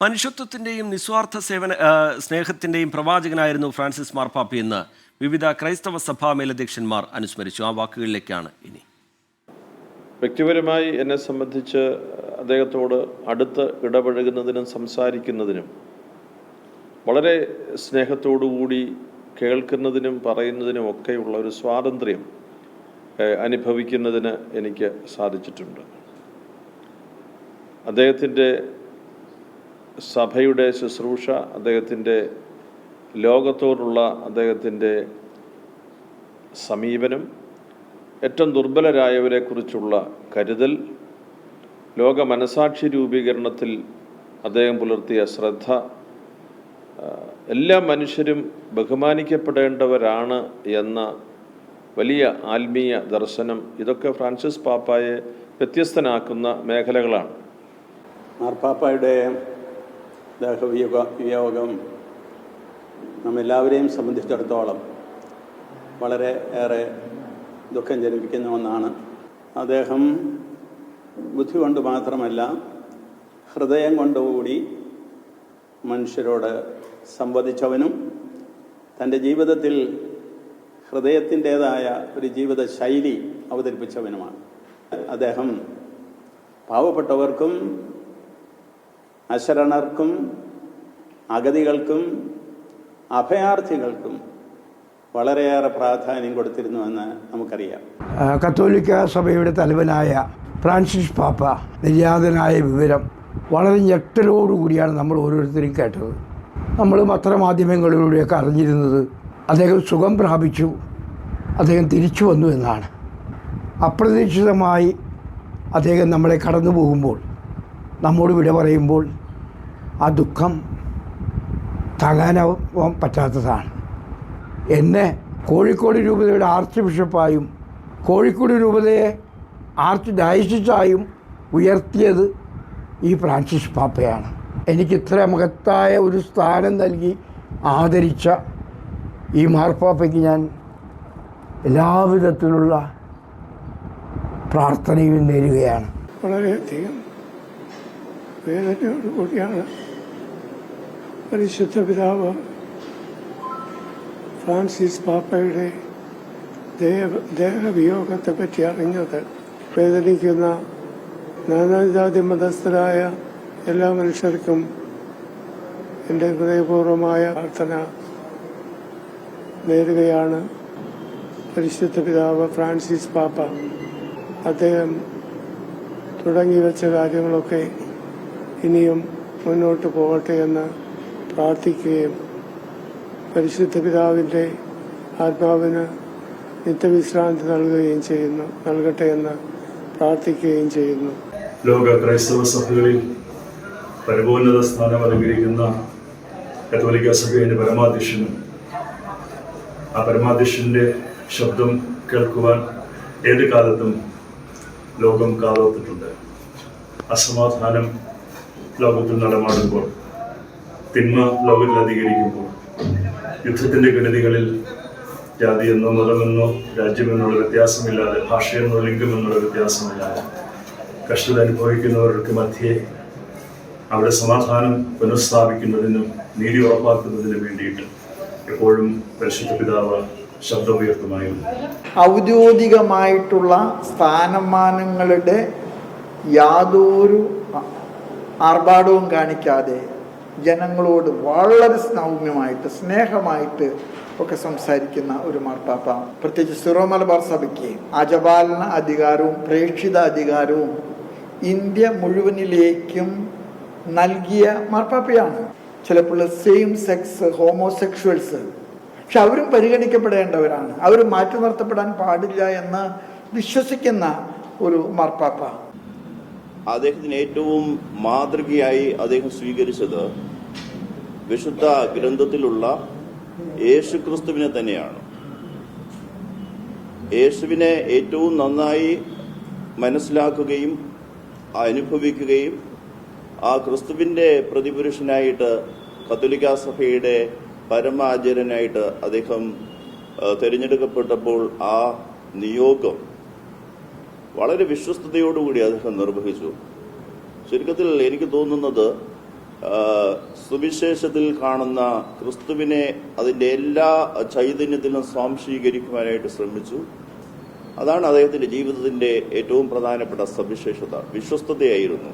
മനുഷ്യത്വത്തിൻ്റെയും നിസ്വാർത്ഥ സ്നേഹത്തിൻ്റെയും പ്രവാചകനായിരുന്നു ഫ്രാൻസിസ് മാർപ്പാപ്പയെന്ന് വിവിധ ക്രൈസ്തവ സഭാ മേലധ്യക്ഷന്മാർ അനുസ്മരിച്ചു. ആ വാക്കുകളിലേക്കാണ് ഇനി. വ്യക്തിപരമായി എന്നെ സംബന്ധിച്ച് അദ്ദേഹത്തോട് അടുത്ത് ഇടപഴകുന്നതിനും സംസാരിക്കുന്നതിനും വളരെ സ്നേഹത്തോടുകൂടി കേൾക്കുന്നതിനും പറയുന്നതിനും ഒക്കെയുള്ള ഒരു സ്വാതന്ത്ര്യം അനുഭവിക്കുന്നതിന് എനിക്ക് സാധിച്ചിട്ടുണ്ട്. അദ്ദേഹത്തിൻ്റെ സഭയുടെ ശുശ്രൂഷ, അദ്ദേഹത്തിൻ്റെ ലോകത്തോടുള്ള അദ്ദേഹത്തിൻ്റെ സമീപനം, ഏറ്റവും ദുർബലരായവരെക്കുറിച്ചുള്ള കരുതൽ, ലോക മനസാക്ഷി രൂപീകരണത്തിൽ അദ്ദേഹം പുലർത്തിയ ശ്രദ്ധ, എല്ലാ മനുഷ്യരും ബഹുമാനിക്കപ്പെടേണ്ടവരാണ് എന്ന വലിയ ആത്മീയ ദർശനം, ഇതൊക്കെ ഫ്രാൻസിസ് പാപ്പായെ വ്യത്യസ്തനാക്കുന്ന മേഖലകളാണ്. മാർപ്പാപ്പയുടെ ദേഹവിയോഗം നമ്മെല്ലാവരെയും സംബന്ധിച്ചിടത്തോളം വളരെ ഏറെ ദുഃഖം ജനിപ്പിക്കുന്ന ഒന്നാണ്. അദ്ദേഹം ബുദ്ധി കൊണ്ട് മാത്രമല്ല ഹൃദയം കൊണ്ടുകൂടി മനുഷ്യരോട് സംവദിച്ചവനും തൻ്റെ ജീവിതത്തിൽ ഹൃദയത്തിൻ്റേതായ ഒരു ജീവിത ശൈലി അവതരിപ്പിച്ചവനുമാണ്. അദ്ദേഹം പാവപ്പെട്ടവർക്കും അശരണർക്കും അഗതികൾക്കും അഭയാർത്ഥികൾക്കും വളരെയേറെ പ്രാധാന്യം കൊടുത്തിരുന്നുവെന്ന് നമുക്കറിയാം. കത്തോലിക്ക സഭയുടെ തലവനായ ഫ്രാൻസിസ് പാപ്പ നിര്യാതനായ വിവരം വളരെ ഞെട്ടലോടുകൂടിയാണ് നമ്മൾ ഓരോരുത്തരും കേട്ടത്. നമ്മൾ പത്രമാധ്യമങ്ങളിലൂടെയൊക്കെ അറിഞ്ഞിരുന്നത് അദ്ദേഹം സുഖം പ്രാപിച്ചു, അദ്ദേഹം തിരിച്ചു വന്നു എന്നാണ്. അപ്രതീക്ഷിതമായി അദ്ദേഹം നമ്മളെ കടന്നു പോകുമ്പോൾ, നമ്മോട് വിട പറയുമ്പോൾ ആ ദുഃഖം താങ്ങാനാവാൻ പറ്റാത്തതാണ്. എന്നെ കോഴിക്കോട് രൂപതയുടെ ആർച്ച് ബിഷപ്പായും കോഴിക്കോട് രൂപതയെ ആർച്ച് ഡയസിസായും ഉയർത്തിയത് ഈ ഫ്രാൻസിസ് പാപ്പയാണ്. എനിക്ക് ഇത്ര മഹത്തായ ഒരു സ്ഥാനം നൽകി ആദരിച്ച ഈ മാർപ്പാപ്പയ്ക്ക് ഞാൻ എല്ലാവിധത്തിലുള്ള പ്രാർത്ഥനയും നേരുകയാണ്. വളരെയധികം വേദനയോടുകൂടിയാണ് പരിശുദ്ധ പിതാവ് ഫ്രാൻസിസ് പാപ്പയുടെ ദേഹവിയോഗത്തെ പറ്റി അറിഞ്ഞത്. വേദനിക്കുന്ന നാനാജാതി മതസ്ഥരായ എല്ലാ മനുഷ്യർക്കും എൻ്റെ ഹൃദയപൂർവമായ പ്രാർത്ഥന നേരുകയാണ്. പരിശുദ്ധ പിതാവ് ഫ്രാൻസിസ് പാപ്പ അദ്ദേഹം തുടങ്ങി വെച്ച കാര്യങ്ങളൊക്കെ ഇനിയും മുന്നോട്ട് പോകട്ടെ എന്ന് പ്രാർത്ഥിക്കുകയും പരിശുദ്ധ പിതാവിൻ്റെ ആത്മാവിന് നിത്യവിശ്രാന്തി നൽകട്ടെ എന്ന് പ്രാർത്ഥിക്കുകയും ചെയ്യുന്നു. ലോക ക്രൈസ്തവ സഭകളിൽ പരമോന്നത സ്ഥാനം അലങ്കരിക്കുന്ന കത്തോലിക്ക സഭയുടെ പരമാധ്യക്ഷനും ആ പരമാധ്യക്ഷന്റെ ശബ്ദം കേൾക്കുവാൻ ഏത് കാലത്തും ലോകം കാതോർത്തിട്ടുണ്ട്. അസമാധാനം ലോകത്തിൽ നടമാടുമ്പോൾ, തിന്മ ലോകത്തിൽ അധികരിക്കുമ്പോൾ, യുദ്ധത്തിൻ്റെ ഗണിതകളിൽ ജാതിയെന്നോ മതമെന്നോ രാജ്യമെന്നുള്ള വ്യത്യാസമില്ലാതെ, ഭാഷയെന്നോ ലിംഗമെന്നുള്ള വ്യത്യാസമില്ലാതെ കഷ്ടത അനുഭവിക്കുന്നവർക്ക് മധ്യേ അവിടെ സമാധാനം പുനഃസ്ഥാപിക്കുന്നതിനും നീതി ഉറപ്പാക്കുന്നതിനും വേണ്ടിയിട്ട് എപ്പോഴും പരിശുദ്ധ പിതാവ് ശബ്ദമുയർത്തുമായിരുന്നു. ഔദ്യോഗികമായിട്ടുള്ള സ്ഥാനമാനങ്ങളുടെ യാതൊരു ആർഭാടവും കാണിക്കാതെ ജനങ്ങളോട് വളരെ സൗമ്യമായിട്ട് സ്നേഹമായിട്ട് ഒക്കെ സംസാരിക്കുന്ന ഒരു മാർപ്പാപ്പ. പ്രത്യേകിച്ച് സിറോ മലബാർ സഭയ്ക്ക് അജപാലന അധികാരവും പ്രേക്ഷിത അധികാരവും ഇന്ത്യ മുഴുവനിലേക്കും നൽകിയ മാർപ്പാപ്പയാണ്. ചിലപ്പോൾ സെയിം സെക്സ് ഹോമോസെക്ഷൽസ്, പക്ഷെ അവരും പരിഗണിക്കപ്പെടേണ്ടവരാണ്, അവർ മാറ്റി നിർത്തപ്പെടാൻ പാടില്ല എന്ന് വിശ്വസിക്കുന്ന ഒരു മാർപ്പാപ്പ. അദ്ദേഹത്തിന് ഏറ്റവും മാതൃകയായി അദ്ദേഹം സ്വീകരിച്ചത് വിശുദ്ധ ഗ്രന്ഥത്തിലുള്ള യേശുക്രിസ്തുവിനെ തന്നെയാണ്. യേശുവിനെ ഏറ്റവും നന്നായി മനസ്സിലാക്കുകയും അനുഭവിക്കുകയും ആ ക്രിസ്തുവിൻ്റെ പ്രതിപുരുഷനായിട്ട് കത്തോലിക്ക സഭയുടെ പരമാചാര്യനായിട്ട് അദ്ദേഹം തിരഞ്ഞെടുക്കപ്പെട്ടപ്പോൾ ആ നിയോഗം വളരെ വിശ്വസ്തയോടുകൂടി അദ്ദേഹം നിർവഹിച്ചു. ചുരുക്കത്തിൽ എനിക്ക് തോന്നുന്നത് സുവിശേഷത്തിൽ കാണുന്ന ക്രിസ്തുവിനെ അതിൻ്റെ എല്ലാ ചൈതന്യത്തിലും സ്വാംശീകരിക്കുവാനായിട്ട് ശ്രമിച്ചു. അതാണ് അദ്ദേഹത്തിൻ്റെ ജീവിതത്തിൻ്റെ ഏറ്റവും പ്രധാനപ്പെട്ട സവിശേഷത. വിശ്വസ്തതയായിരുന്നു.